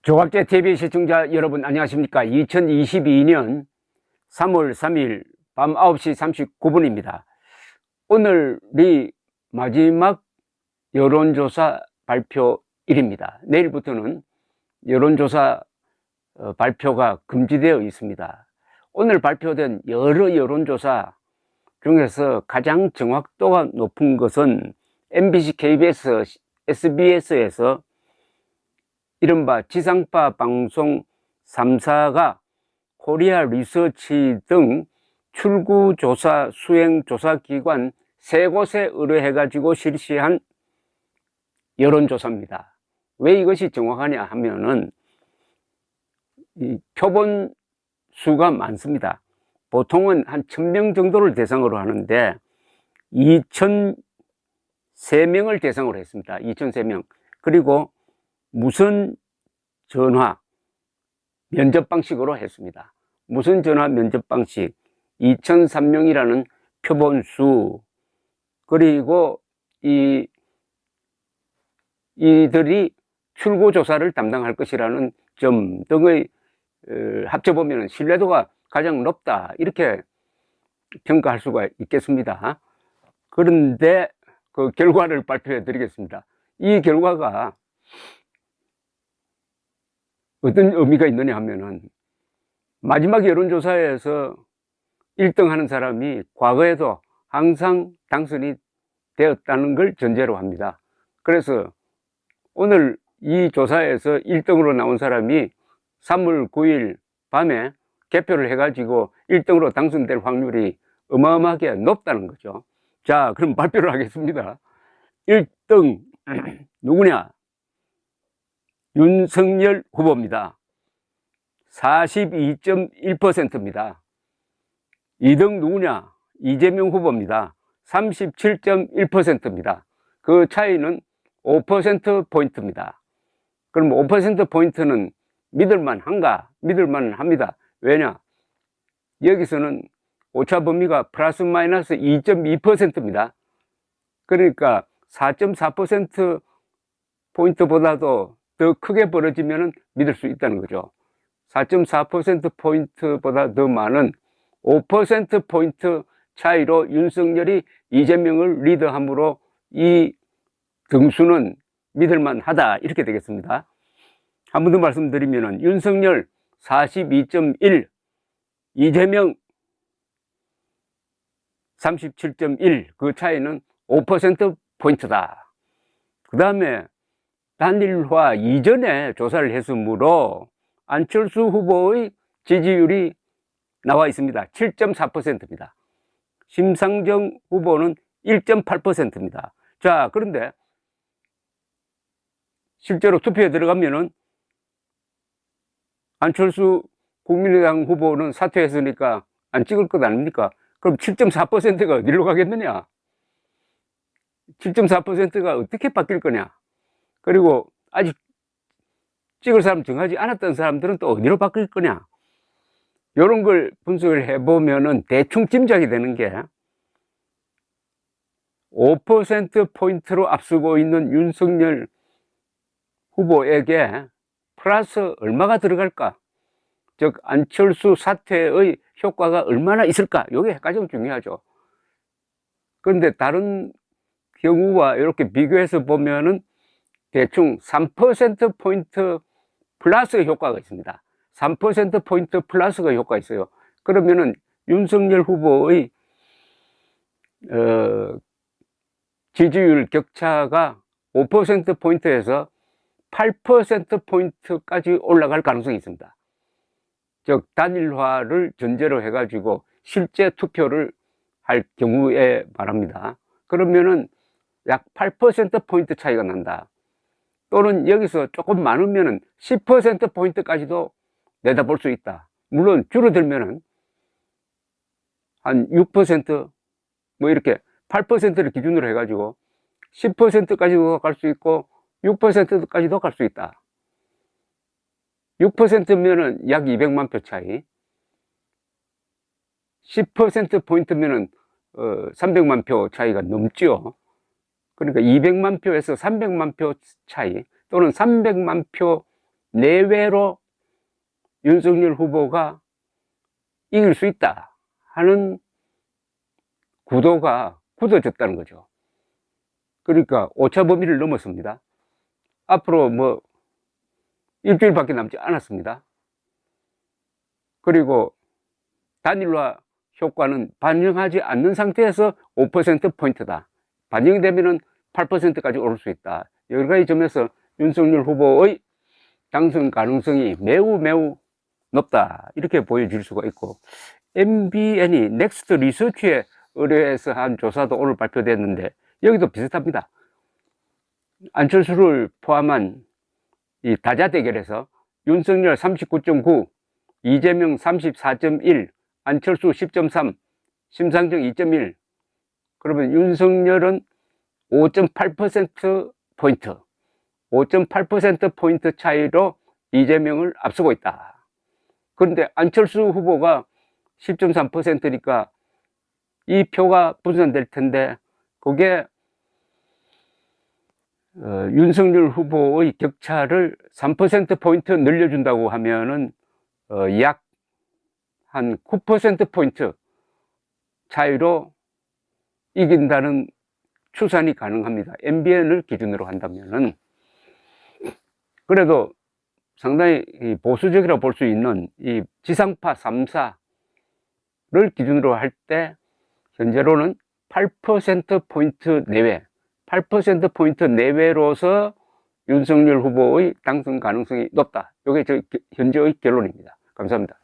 조갑제 TV 시청자 여러분 안녕하십니까. 2022년 3월 3일 밤 9시 39분입니다. 오늘이 마지막 여론조사 발표일입니다. 내일부터는 여론조사 발표가 금지되어 있습니다. 오늘 발표된 여러 여론조사 중에서 가장 정확도가 높은 것은 MBC, KBS, SBS에서 이른바 지상파 방송 3사가 코리아 리서치 등 출구조사 수행조사기관 3곳에 의뢰해가지고 실시한 여론조사입니다. 왜 이것이 정확하냐 하면은 이 표본 수가 많습니다. 보통은 한 1000명 정도를 대상으로 하는데 2003명을 대상으로 했습니다. 2003명. 그리고 무선 전화 면접 방식으로 했습니다. 무선 전화 면접 방식 2003명이라는 표본수, 그리고 이들이 출구 조사를 담당할 것이라는 점 등의 합쳐보면 신뢰도가 가장 높다, 이렇게 평가할 수가 있겠습니다. 그런데 그 결과를 발표해 드리겠습니다. 이 결과가 어떤 의미가 있느냐 하면은, 마지막 여론조사에서 1등 하는 사람이 과거에도 항상 당선이 되었다는 걸 전제로 합니다. 그래서 오늘 이 조사에서 1등으로 나온 사람이 3월 9일 밤에 개표를 해가지고 1등으로 당선될 확률이 어마어마하게 높다는 거죠. 자, 그럼 발표를 하겠습니다. 1등 누구냐? 윤석열 후보입니다. 42.1%입니다. 2등 누구냐? 이재명 후보입니다. 37.1%입니다. 그 차이는 5%포인트입니다. 그럼 5%포인트는 믿을만한가? 믿을만합니다. 왜냐? 여기서는 오차 범위가 플러스 마이너스 2.2%입니다. 그러니까 4.4%포인트보다도 더 크게 벌어지면 믿을 수 있다는 거죠. 4.4%포인트보다 더 많은 5%포인트 차이로 윤석열이 이재명을 리드함으로 이 등수는 믿을만하다, 이렇게 되겠습니다. 한 번 더 말씀드리면 윤석열 42.1, 이재명 37.1, 그 차이는 5%포인트다. 그 다음에 단일화 이전에 조사를 했으므로 안철수 후보의 지지율이 나와 있습니다. 7.4%입니다. 심상정 후보는 1.8%입니다. 자, 그런데 실제로 투표에 들어가면은 안철수 국민의당 후보는 사퇴했으니까 안 찍을 것 아닙니까? 그럼 7.4%가 어디로 가겠느냐? 7.4%가 어떻게 바뀔 거냐? 그리고 아직 찍을 사람 정하지 않았던 사람들은 또 어디로 바뀔 거냐? 이런 걸 분석을 해보면은 대충 짐작이 되는 게, 5%포인트로 앞서고 있는 윤석열 후보에게 플러스 얼마가 들어갈까? 즉, 안철수 사퇴의 효과가 얼마나 있을까? 이게 가장 중요하죠. 그런데 다른 경우와 이렇게 비교해서 보면은 대충 3%포인트 플러스 효과가 있습니다. 3%포인트 플러스가 효과가 있어요. 그러면은 윤석열 후보의 지지율 격차가 5%포인트에서 8%포인트까지 올라갈 가능성이 있습니다. 즉, 단일화를 전제로 해가지고 실제 투표를 할 경우에 말합니다. 그러면은 약 8%포인트 차이가 난다. 또는 여기서 조금 많으면은 10%포인트까지도 내다볼 수 있다. 물론 줄어들면은 한 6%, 뭐 이렇게 8%를 기준으로 해가지고 10%까지도 갈 수 있고 6%까지도 갈 수 있다. 6%면은 약 200만 표 차이, 10%포인트면은 300만 표 차이가 넘죠. 그러니까 200만 표에서 300만 표 차이, 또는 300만 표 내외로 윤석열 후보가 이길 수 있다 하는 구도가 굳어졌다는 거죠. 그러니까 오차 범위를 넘었습니다. 앞으로 뭐 일주일밖에 남지 않았습니다. 그리고 단일화 효과는 반영하지 않는 상태에서 5%포인트다. 반영이 되면은 8%까지 오를 수 있다. 여러 가지 점에서 윤석열 후보의 당선 가능성이 매우 높다. 이렇게 보여질 수가 있고, MBN이 넥스트 리서치에 의뢰해서 한 조사도 오늘 발표됐는데, 여기도 비슷합니다. 안철수를 포함한 이 다자 대결에서 윤석열 39.9, 이재명 34.1, 안철수 10.3, 심상정 2.1. 그러면 윤석열은 5.8%포인트, 5.8%포인트 차이로 이재명을 앞서고 있다. 그런데 안철수 후보가 10.3%니까 이 표가 분산될 텐데, 그게 윤석열 후보의 격차를 3%포인트 늘려준다고 하면은 약 한 9%포인트 차이로 이긴다는 추산이 가능합니다. MBN을 기준으로 한다면은. 그래도 상당히 보수적이라고 볼 수 있는 이 지상파 3사를 기준으로 할 때 현재로는 8%포인트 내외, 8%포인트 내외로서 윤석열 후보의 당선 가능성이 높다. 이게 현재의 결론입니다. 감사합니다.